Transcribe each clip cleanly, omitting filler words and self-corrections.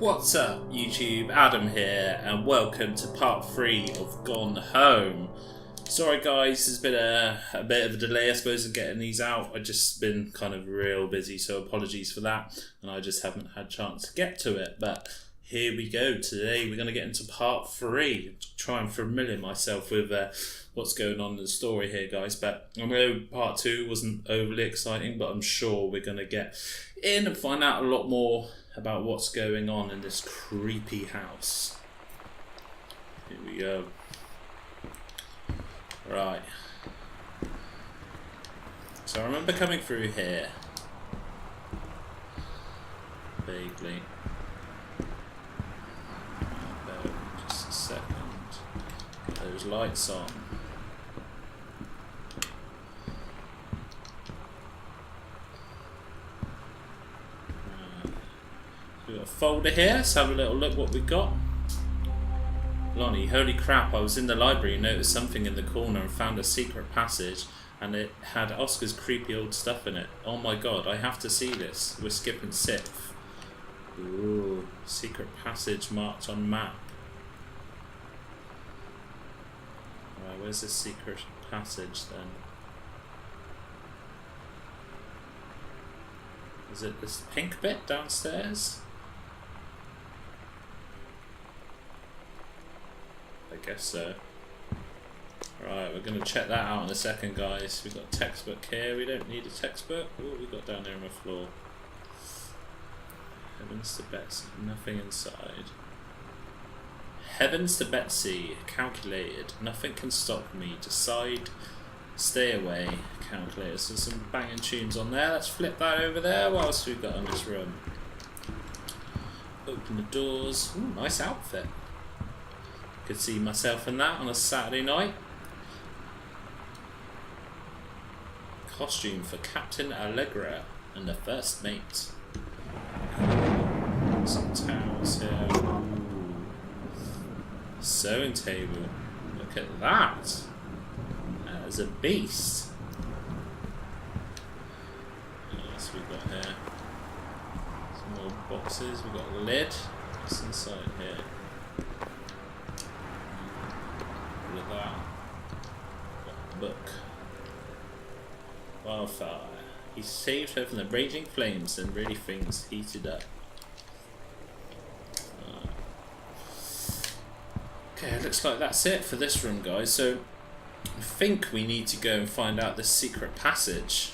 What's up YouTube, Adam here and welcome to part 3 of Gone Home. Sorry guys, there's been a bit of a delay I suppose in getting these out. I've just been kind of real busy, so apologies for that, and I just haven't had a chance to get to it, but here we go. Today we're going to get into part 3, try and familiar myself with what's going on in the story here guys, but I know part 2 wasn't overly exciting, but I'm sure we're going to get in and find out a lot more about what's going on in this creepy house. Here we go. Right. So I remember coming through here. Vaguely. Just a second. Get those lights on. We've got a folder here, let's have a little look what we got. Lonnie, holy crap, I was in the library and noticed something in the corner and found a secret passage and it had Oscar's creepy old stuff in it. Oh my god, I have to see this. We're skipping 6th. Ooh, secret passage marked on map. Alright, where's this secret passage then? Is it this pink bit downstairs? I guess so. Right, we're going to check that out in a second guys. We've got a textbook here, we don't need a textbook. What have we got down there on the floor? Heavens to Betsy, nothing inside. Heavens to Betsy, calculated, nothing can stop me, decide, stay away, calculator. So some banging tunes on there, let's flip that over there. What else have we got in this room? Open the doors, ooh, nice outfit. Could see myself in that on a Saturday night. Costume for Captain Allegra and the first mate. Some towels here. Ooh. Sewing table. Look at that. That is a beast. What else we got here? Some more boxes. We've got a lid. What's inside here? Look at that. Book. Wildfire. He saved her from the raging flames and really things heated up. Okay, looks like that's it for this room guys. So I think we need to go and find out the secret passage.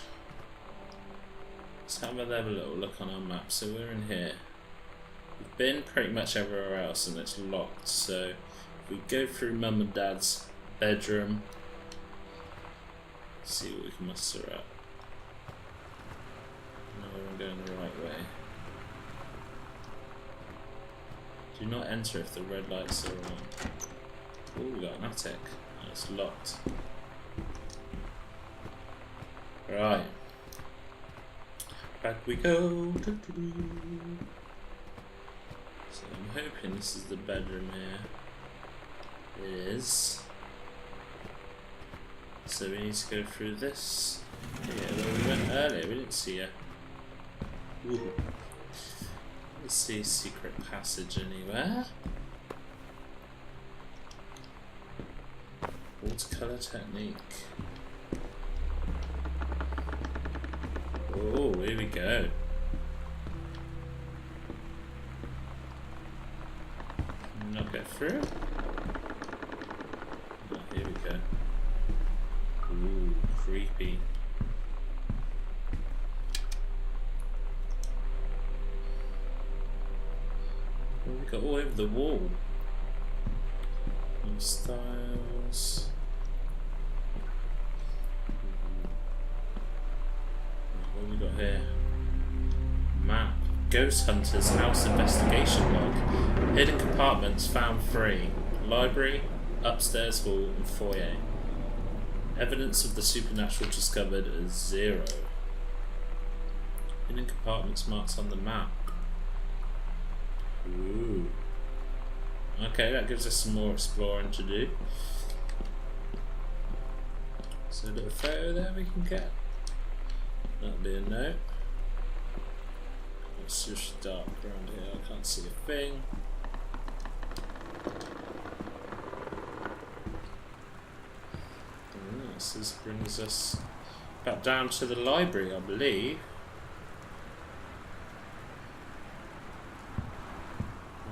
Let's have a little look on our map. So we're in here. We've been pretty much everywhere else and it's locked, so we go through Mum and Dad's bedroom. Let's see what we can muster up. No, we're going the right way. Do not enter if the red lights are on. Oh, we got an attic. Oh, it's locked. Right. Back we go. So I'm hoping this is the bedroom here. It is. So we need to go through this. Yeah, where we went earlier, we didn't see her. Ooh. Let's see secret passage anywhere. Watercolor technique. Oh, here we go. Can we not get through? Oh, here we go. Ooh, creepy. What have we got all over the wall? New styles. What have we got here? Map. Ghost Hunter's house investigation log. Hidden compartments found 3. Library, upstairs hall and foyer. Evidence of the supernatural discovered is 0. Hidden compartments marked on the map. Ooh. Okay, that gives us some more exploring to do. So a little photo there we can get. That'll be a note. It's just dark around here. I can't see a thing. This brings us back down to the library, I believe.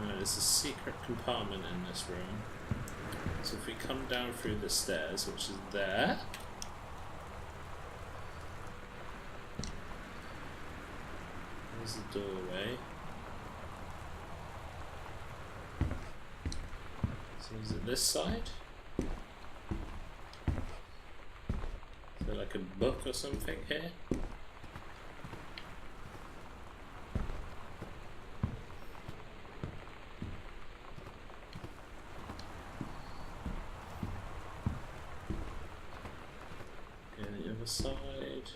There's a secret compartment in this room. So if we come down through the stairs, which is there. There's the doorway. So is it this side? Is there like a book or something here? Side.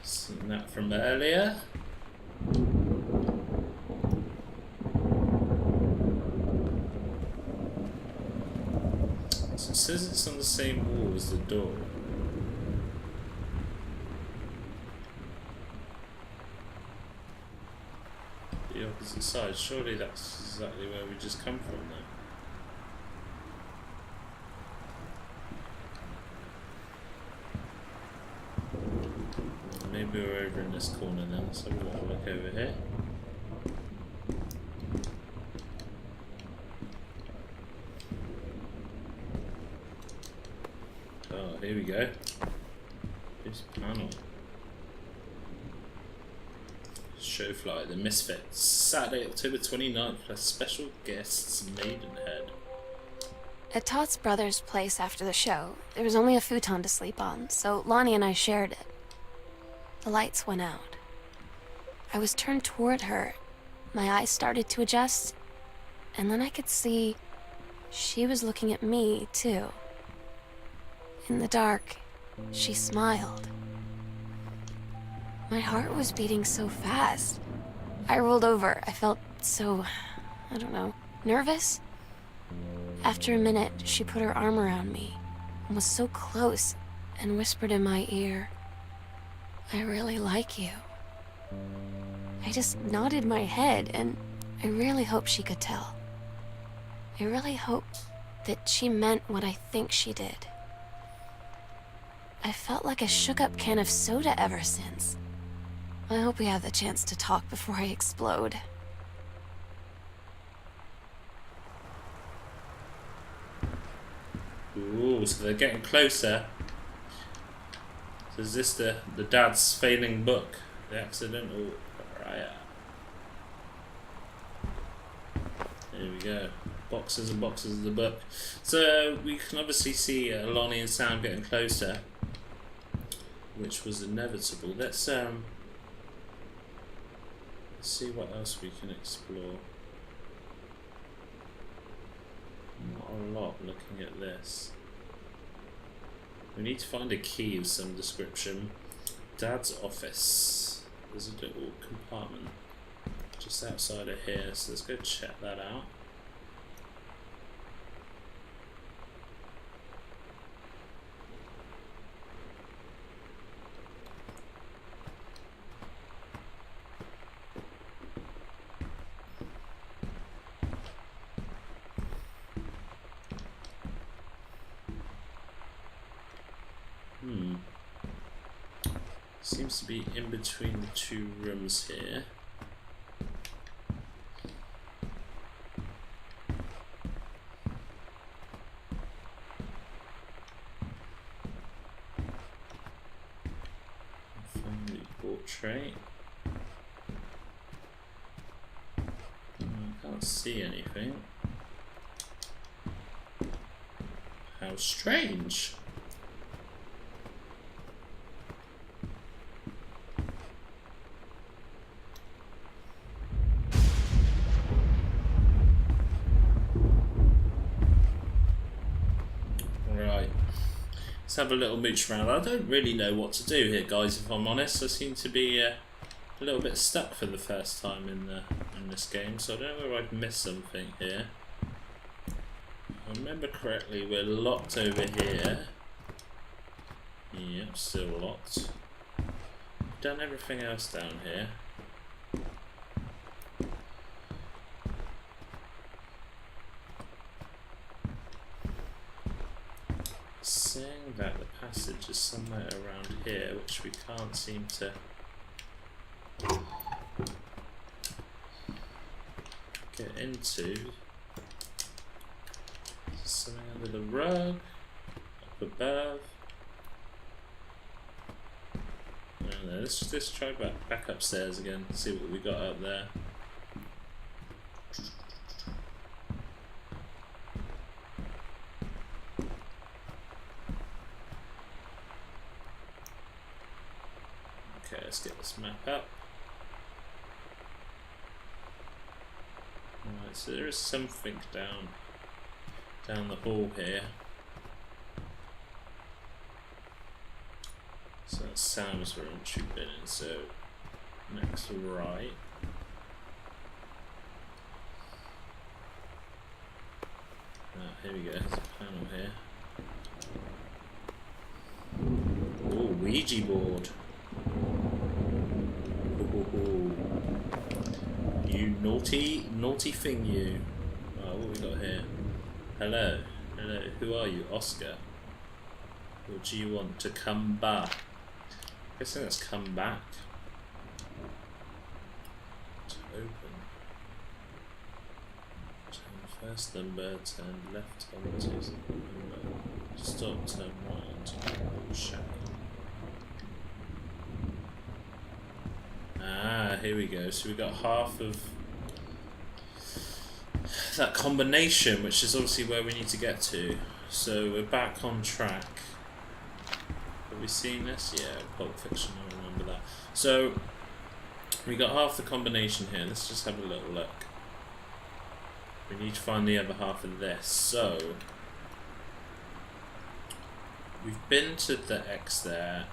Seen that from earlier. So it says it's on the same wall as the door. The opposite side. Surely that's exactly where we just come from then. Maybe we're over in this corner then, so we'll have a look over here. Oh, here we go. This panel. Show fly, The Misfits. Saturday, October 29th, plus special guests Maidenhead. At Todd's brother's place after the show, there was only a futon to sleep on, so Lonnie and I shared it. The lights went out. I was turned toward her. My eyes started to adjust, and then I could see she was looking at me, too. In the dark, she smiled. My heart was beating so fast. I rolled over. I felt so, I don't know, nervous. After a minute, she put her arm around me and was so close and whispered in my ear, "I really like you." I just nodded my head, and I really hoped she could tell. I really hoped that she meant what I think she did. I felt like a shook-up can of soda ever since. I hope we have the chance to talk before I explode. Ooh, so they're getting closer. So is this the dad's failing book? The accidental riot. There we go. Boxes and boxes of the book. So we can obviously see Lonnie and Sam getting closer, which was inevitable. Let's see what else we can explore. Not a lot looking at this. We need to find a key of some description. Dad's office. There's a little compartment just outside of here, so let's go check that out. Seems to be in between the two rooms here. Family portrait. I can't see anything. How strange. Let's have a little mooch around. I don't really know what to do here, guys, if I'm honest. I seem to be a little bit stuck for the first time in this game, so I don't know whether I've missed something here. If I remember correctly, we're locked over here. Yep, still locked. done everything else down here. Saying that the passage is somewhere around here, which we can't seem to get into. Something under the rug, up above. I don't know, let's try back upstairs again, see what we got up there. Okay, let's get this map up. Alright, so there is something down the hall here. So that's Sam's room she'd been in, so next right. Here we go, there's a panel here. Oh, Ouija board. Ooh. You naughty thing, you. Oh, what we got here? Hello, who are you, Oscar? Or do you want to come back? I guess that's come back. To open. Turn first number, turn left on to number. Stop, turn right on to shadow. Ah, here we go. So we got half of that combination, which is obviously where we need to get to. So we're back on track. Have we seen this? Yeah, Pulp Fiction, I remember that. So we got half the combination here. Let's just have a little look. We need to find the other half of this. So we've been to the X there.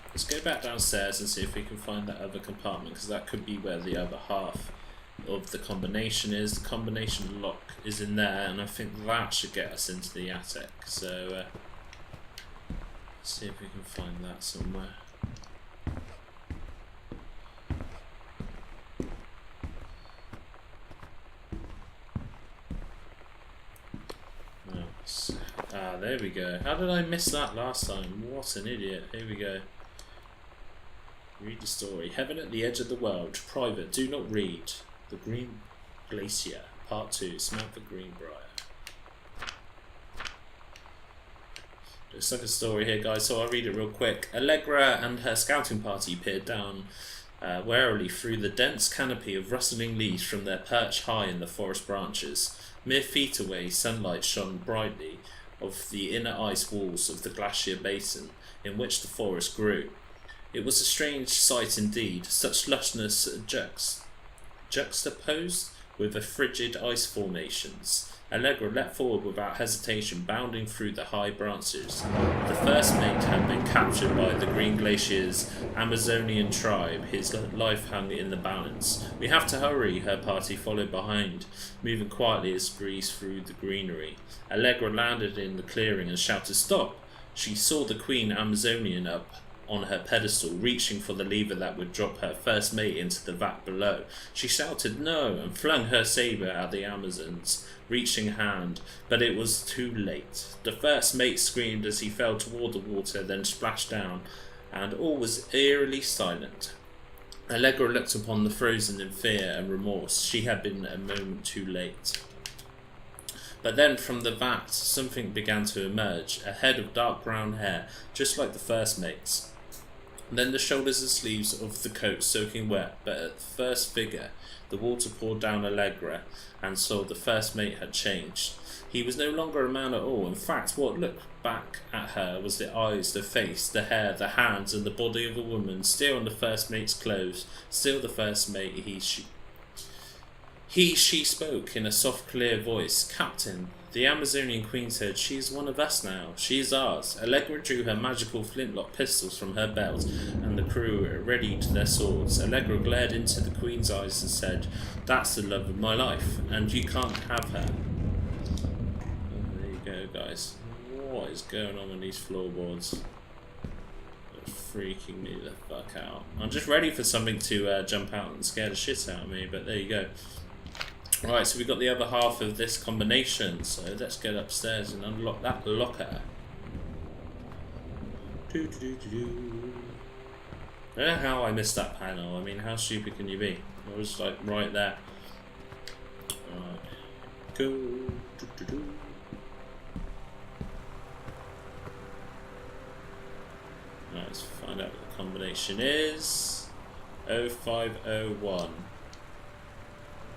Let's go back downstairs and see if we can find that other compartment, because that could be where the other half of the combination is. The combination lock is in there, and I think that should get us into the attic. So let's see if we can find that somewhere. There we go. How did I miss that last time? What an idiot. Here we go. Read the story. Heaven at the Edge of the World. Private. Do not read. The Green Glacier. Part 2. Samantha Greenbrier. Looks like a story here, guys, so I'll read it real quick. Allegra and her scouting party peered down warily through the dense canopy of rustling leaves from their perch high in the forest branches. Mere feet away, sunlight shone brightly of the inner ice walls of the glacier basin in which the forest grew. It was a strange sight indeed, such lushness juxtaposed with the frigid ice formations. Allegra leapt forward without hesitation, bounding through the high branches. The first mate had been captured by the Green Glacier's Amazonian tribe. His life hung in the balance. We have to hurry, her party followed behind, moving quietly as breeze through the greenery. Allegra landed in the clearing and shouted, "Stop!" She saw the Queen Amazonian up on her pedestal, reaching for the lever that would drop her first mate into the vat below. She shouted no and flung her saber at the Amazon's reaching hand, but it was too late. The first mate screamed as he fell toward the water, then splashed down, and all was eerily silent. Allegra looked upon the frozen in fear and remorse. She had been a moment too late. But then from the vat something began to emerge, a head of dark brown hair, just like the first mate's. Then the shoulders and sleeves of the coat soaking wet, but at the first figure the water poured down Allegra and saw the first mate had changed. He was no longer a man at all. In fact, what looked back at her was the eyes, the face, the hair, the hands, and the body of a woman, still in the first mate's clothes, still the first mate. She spoke in a soft, clear voice. "Captain," the Amazonian queen said, "she is one of us now. She is ours." Allegra drew her magical flintlock pistols from her belt, and the crew readied their swords. Allegra glared into the queen's eyes and said, "That's the love of my life, and you can't have her." Oh, there you go, guys. What is going on with these floorboards? freaking me the fuck out. I'm just ready for something to jump out and scare the shit out of me, but there you go. Right, so we've got the other half of this combination, so let's get upstairs and unlock that locker. I don't know how I missed that panel. I mean, how stupid can you be? I was like right there. Alright, go. Right, let's find out what the combination is. 0501.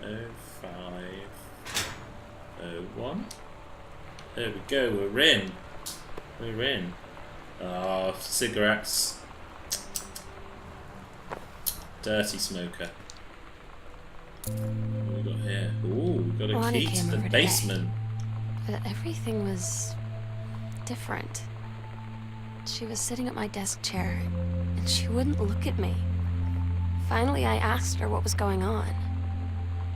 0501. There we go, we're in. We're in. Oh, cigarettes. Dirty smoker. What have we got here? Ooh, we got a Lonnie key came to the over basement. But everything was different. She was sitting at my desk chair, and she wouldn't look at me. Finally, I asked her what was going on.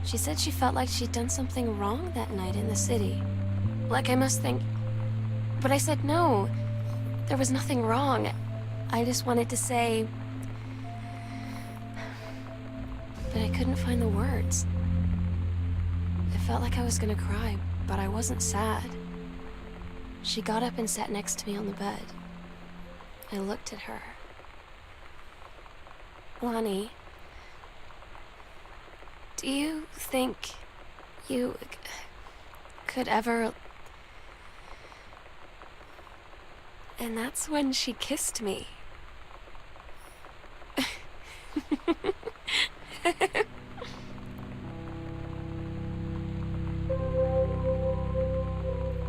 She said she felt like she'd done something wrong that night in the city. Like I must think... But I said no. There was nothing wrong. I just wanted to say... But I couldn't find the words. I felt like I was gonna cry, but I wasn't sad. She got up and sat next to me on the bed. I looked at her. Lonnie, do you think you could ever... And that's when she kissed me.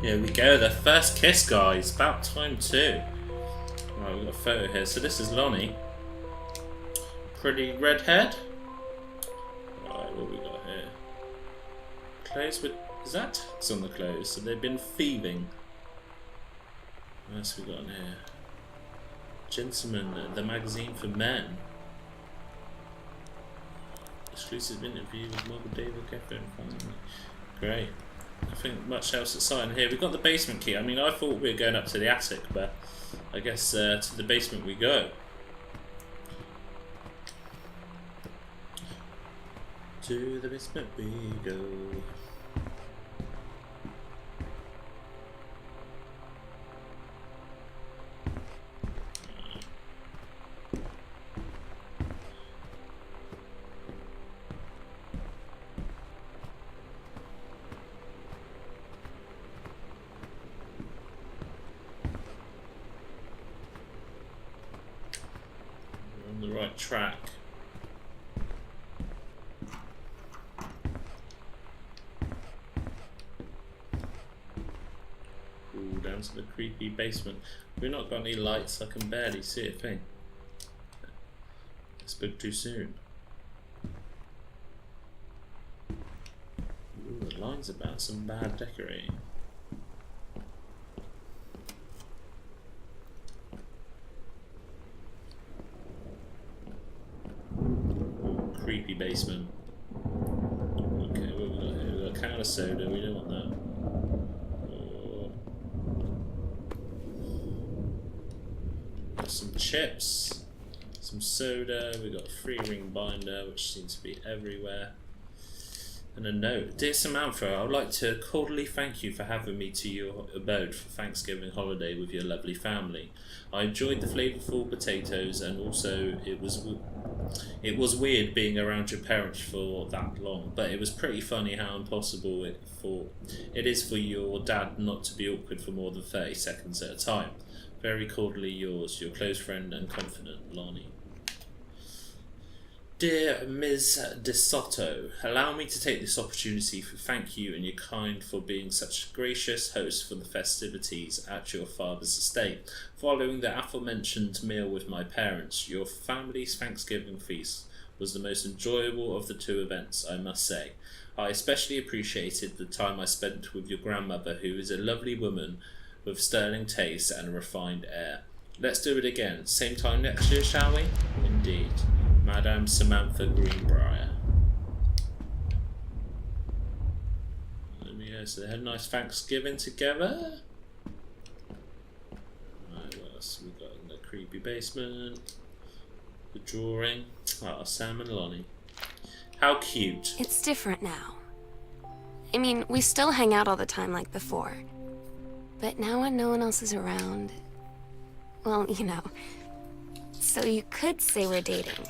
Here we go, the first kiss, guys. About time too. Right, we've got a photo here. So this is Lonnie. Pretty redhead. Right, what we got here? Clothes with... Is that tags on the clothes? So they've been thieving. What else we got in here? Gentleman, the magazine for men. Exclusive interview with Michael David Geffen. Great. Nothing much else exciting here. We've got the basement key. I mean, I thought we were going up to the attic, but I guess to the basement we go. To the basement we go. The right track. Ooh, down to the creepy basement. We've not got any lights, I can barely see a thing. I spoke too soon. Ooh, the line's about some bad decorating. Creepy basement. Okay, what have we got here? We've got a can of soda, we don't want that. Oh. Got some chips, some soda, we've got a 3-ring binder which seems to be everywhere. And a note. Dear Samantha, I would like to cordially thank you for having me to your abode for Thanksgiving holiday with your lovely family. I enjoyed the flavourful potatoes, and also it was weird being around your parents for that long, but it was pretty funny how impossible it is for your dad not to be awkward for more than 30 seconds at a time. Very cordially yours, your close friend and confidant, Lonnie. Dear Ms. De Soto, allow me to take this opportunity to thank you and your kind for being such a gracious host for the festivities at your father's estate. Following the aforementioned meal with my parents, your family's Thanksgiving feast was the most enjoyable of the two events, I must say. I especially appreciated the time I spent with your grandmother, who is a lovely woman with sterling taste and a refined air. Let's do it again, same time next year, shall we? Indeed. Madame Samantha Greenbrier. There we go, so they had a nice Thanksgiving together. Right, what else we got in the creepy basement. The drawing. Ah, Sam and Lonnie. How cute. It's different now. I mean, we still hang out all the time like before. But now when no one else is around... Well, you know. So you could say we're dating.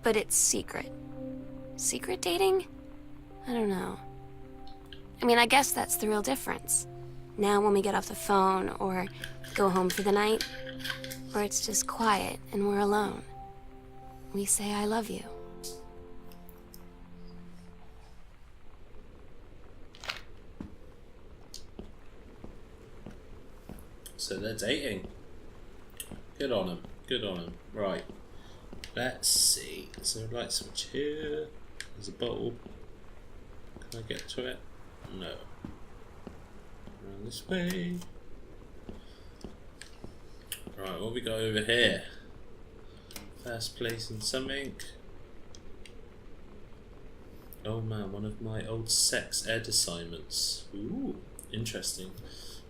But it's secret. Secret dating? I don't know. I mean, I guess that's the real difference. Now when we get off the phone or go home for the night, or it's just quiet and we're alone, we say I love you. So they're dating. Good on them. Good on them. Right. Let's see. Is there a light switch here? There's a bottle. Can I get to it? No. Around this way. Right, what we got over here? First place in something. Oh man, one of my old sex ed assignments. Ooh, interesting.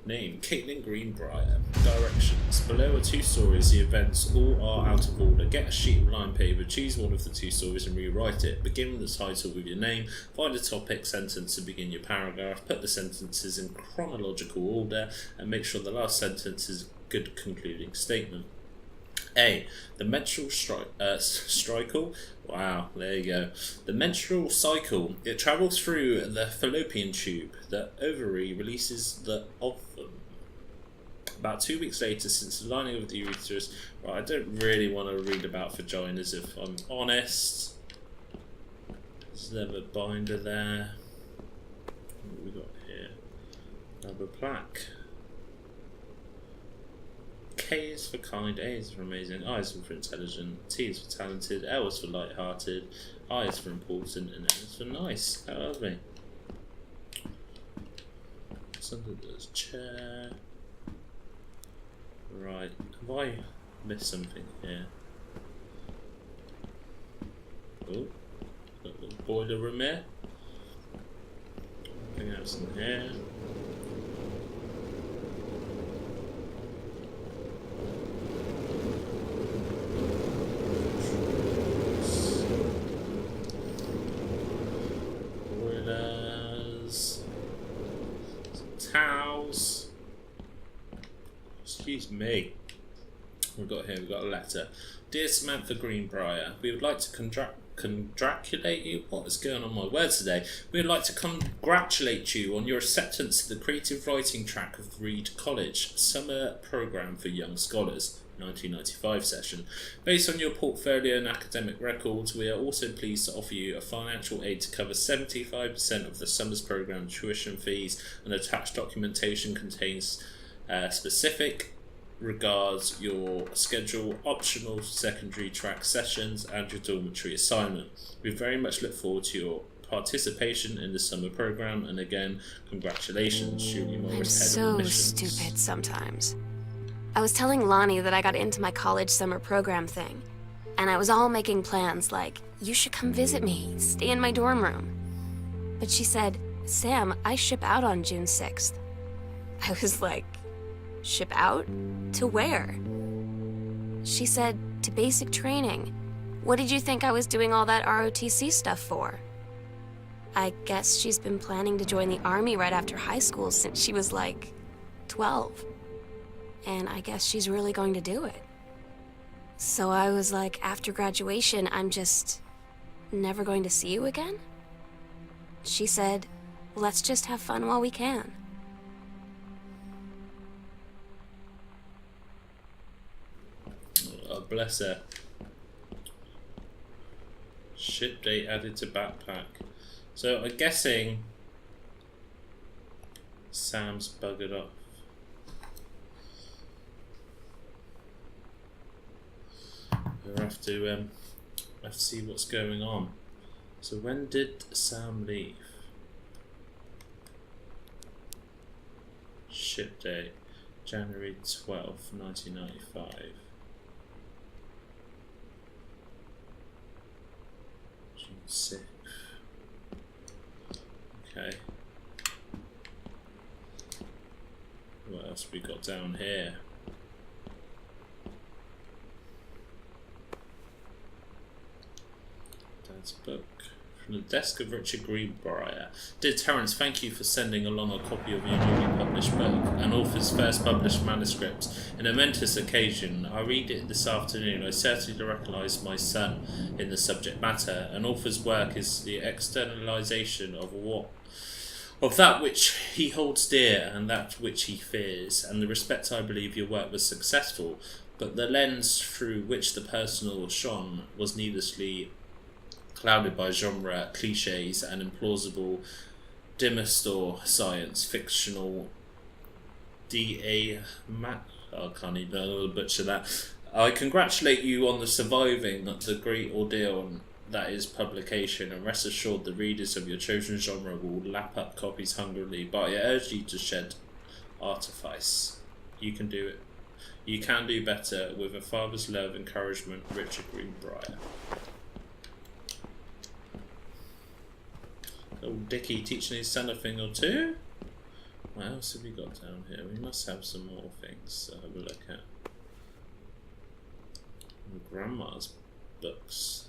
Name, Caitlin Greenbrier. Directions. Below are 2 stories. The events all are out of order. Get a sheet of line paper, choose one of the 2 stories and rewrite it. Begin with the title with your name. Find a topic sentence to begin your paragraph. Put the sentences in chronological order and make sure the last sentence is a good concluding statement. A. The menstrual cycle. Wow, there you go. The menstrual cycle. It travels through the fallopian tube. The ovary releases the ovum. About 2 weeks later, since the lining of the uterus. Right, I don't really want to read about vaginas if I'm honest. There's never binder there. What have we got here? Another plaque. K is for kind, A is for amazing, I is for intelligent, T is for talented, L is for light-hearted, I is for important, and N is for nice. How lovely. What's under this chair? Right, have I missed something here? Oh, got a little boiler room here. Anything else in here? Towels. Excuse me. We've got here, we've got a letter. Dear Samantha Greenbrier, we would like to congratulate you. What is going on my words today? We would like to congratulate you on your acceptance to the creative writing track of Reed College summer program for young scholars. 1995 session. Based on your portfolio and academic records, we are also pleased to offer you a financial aid to cover 75% of the summer's program tuition fees, and attached documentation contains specific regards your schedule, optional secondary track sessions, and your dormitory assignment. We very much look forward to your participation in the summer program, and again, congratulations, Julie Morris, Head of Admissions. I'm so stupid sometimes. I was telling Lonnie that I got into my college summer program thing, and I was all making plans like, you should come visit me, stay in my dorm room. But she said, Sam, I ship out on June 6th. I was like, ship out? To where? She said, to basic training. What did you think I was doing all that ROTC stuff for? I guess she's been planning to join the army right after high school since she was like 12. And I guess she's really going to do it. So I was like, after graduation, I'm just never going to see you again? She said, let's just have fun while we can. Oh, bless her. Ship date added to backpack. So I'm guessing Sam's buggered off. We'll have to see what's going on. So when did Sam leave? Ship date, January 12th, 1995. June 6th. Okay. What else we got down here? It's a book from the desk of Richard Greenbrier. Dear Terence, thank you for sending along a copy of your newly published book, an author's first published manuscript. In a momentous occasion, I read it this afternoon. I certainly recognise my son in the subject matter. An author's work is the externalisation of that which he holds dear and that which he fears, and the respect I believe your work was successful, but the lens through which the personal shone was needlessly clouded by genre, cliches, and implausible dimmer-store science, fictional I can't even butcher that. I congratulate you on the surviving the great ordeal that is publication, and rest assured the readers of your chosen genre will lap up copies hungrily, but I urge you to shed artifice. You can do it. You can do better. With a father's love, encouragement, Richard Greenbrier. Old Dickie teaching his son a thing or two. What else have we got down here? We must have some more things to have a look at. Grandma's books.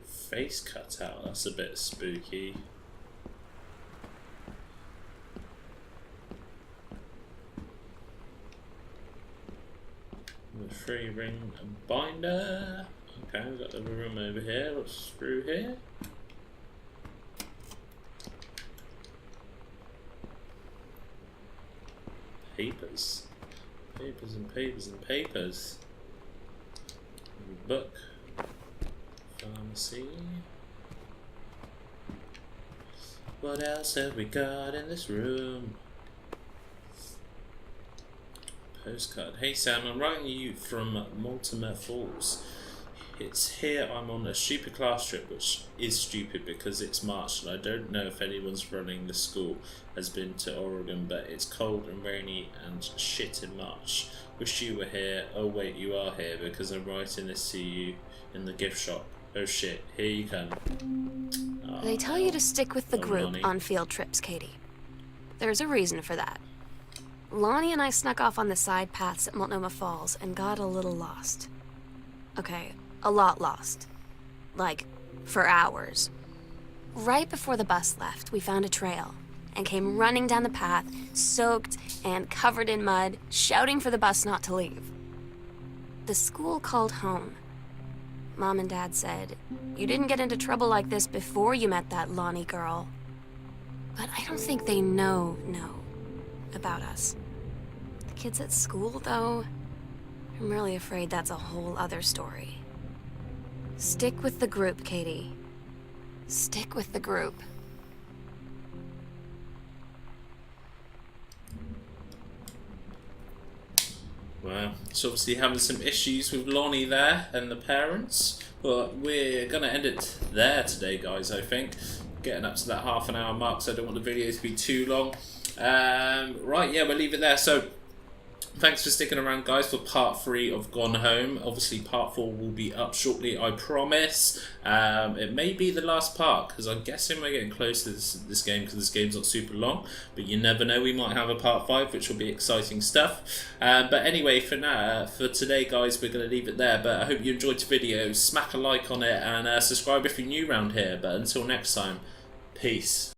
Face cut out, that's a bit spooky. The 3-ring binder. Okay, we've got the room over here. What's through here? Papers. Papers and papers and papers. Book. Pharmacy. What else have we got in this room? Postcard. Hey Sam, I'm writing you from Mortimer Falls. It's here I'm on a stupid class trip, which is stupid because it's March and I don't know if anyone's running the school has been to Oregon, but it's cold and rainy and shit in March. Wish you were here. Oh wait, you are here because I'm writing this to you in the gift shop. Oh shit, here you come. Oh, They tell you to stick with the group Lonnie. on field trips, Katie. There's a reason for that. Lonnie and I snuck off on the side paths at Multnomah Falls and got a little lost. Okay, a lot lost. Like, for hours. Right before the bus left, we found a trail and came running down the path, soaked and covered in mud, shouting for the bus not to leave. The school called home. Mom and Dad said, "You didn't get into trouble like this before you met that Lonnie girl." But I don't think they know about us. The kids at school, though, I'm really afraid that's a whole other story. Stick with the group, Katie. Stick with the group. Well, it's obviously having some issues with Lonnie there and the parents, but we're going to end it there today, guys, I think. Getting up to that half an hour mark, so I don't want the video to be too long. Right, yeah, we'll leave it there. So, thanks for sticking around, guys, for part 3 of Gone Home. Obviously, part 4 will be up shortly, I promise. It may be the last part, because I'm guessing we're getting close to this game, because this game's not super long. But you never know, we might have a part 5, which will be exciting stuff. But anyway, for now, for today, guys, we're going to leave it there. But I hope you enjoyed the video. Smack a like on it, and subscribe if you're new around here. But until next time, peace.